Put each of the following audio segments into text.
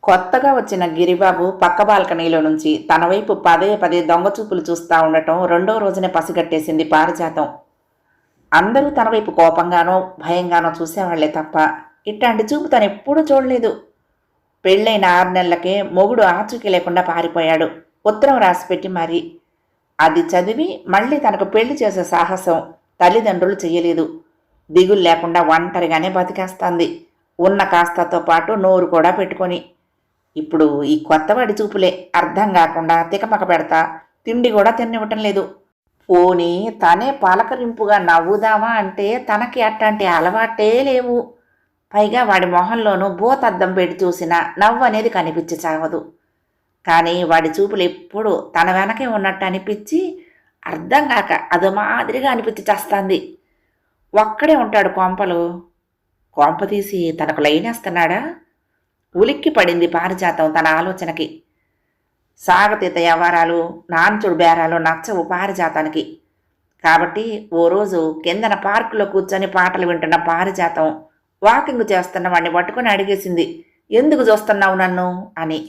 కొత్తగా వచ్చిన గిరిబాబు పక్క బాల్కనీలో నుంచి తన వైపు పదే పదే దొంగచూపులు చూస్తూ ఉండటం రెండో రోజునే పసిగట్టేసింది పారిజాతం. అందరూ తన వైపు కోపంగానో భయంగానో చూసేవాళ్లే తప్ప ఇట్లాంటి చూపు తను ఎప్పుడూ చూడలేదు. పెళ్ళైన 6 నెలలకే మొగుడు ఆచూకీ లేకుండా పారిపోయాడు. ఉత్తరం రాసిపెట్టి మరి అది చదివి మళ్ళీ తనకు పెళ్లి చేసే సాహసం తల్లిదండ్రులు చెయ్యలేదు. దిగులు లేకుండా ఒంటరిగానే బతికేస్తుంది, ఉన్న కాస్తతో పాటు నోరు కూడా పెట్టుకొని. ఇప్పుడు ఈ కొత్తవాడి చూపులే అర్థం కాకుండా తికమక పెడతా తిండి కూడా తినివ్వటం లేదు. పోనీ తనే పలకరింపుగా నవ్వుదామా అంటే తనకి అట్లాంటి అలవాటే లేవు. పైగా వాడి మొహంలోనూ భూతద్దం పెట్టి చూసినా నవ్వు అనేది కనిపించి చావదు. కానీ వాడి చూపులు ఎప్పుడు తన వెనకే ఉన్నట్టు అనిపించి అర్థం కాక అదో మాదిరిగా అనిపించి చేస్తుంది. ఒక్కడే ఉంటాడు కొంపలు. కొంప తీసి తనకు లైనేస్తున్నాడా? ఉలిక్కి పడింది పారిజాతం తన ఆలోచనకి. సాగతీత వ్యవహారాలు నాంచుడు బేరాలు నచ్చవు పారిజాతానికి. కాబట్టి ఓ రోజు కిందన పార్కులో కూర్చొని పాటలు వింటున్న పారిజాతం వాకింగ్ చేస్తున్న వాడిని పట్టుకొని అడిగేసింది, ఎందుకు చూస్తున్నావు నన్ను అని.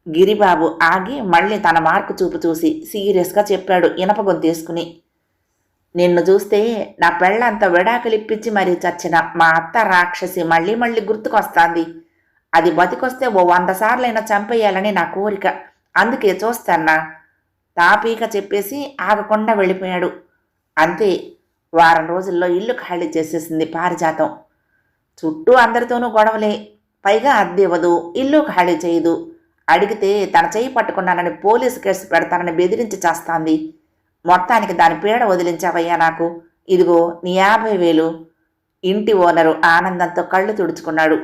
గిరిబాబు ఆగి మళ్ళీ తన మార్కు చూపు చూసి సీరియస్గా చెప్పాడు ఇనప గొంతేసుకుని, నిన్ను చూస్తే నా పెళ్ళంత విడాకులిప్పించి మరీ చచ్చిన మా అత్త రాక్షసి మళ్ళీ మళ్ళీ గుర్తుకొస్తాంది. అది బతికొస్తే ఓ 100 సార్లైనా చంపేయాలని నా కోరిక, అందుకే చూస్తాన్నా. తాపీక చెప్పేసి ఆగకుండా వెళ్ళిపోయాడు. అంతే, వారం రోజుల్లో ఇల్లు ఖాళీ చేసేసింది పారిజాతం. చుట్టూ అందరితోనూ గొడవలే, పైగా అద్దె ఇవ్వదు, ఇల్లు ఖాళీ చేయదు. అడిగితే తన చేయి పట్టుకున్నానని పోలీసు కేసు పెడతానని బెదిరించి చేస్తాంది. మొత్తానికి దాని పీడ వదిలించావయ్యా నాకు. ఇదిగో నీ 50,000. ఇంటి ఓనరు ఆనందంతో కళ్ళు తుడుచుకున్నాడు.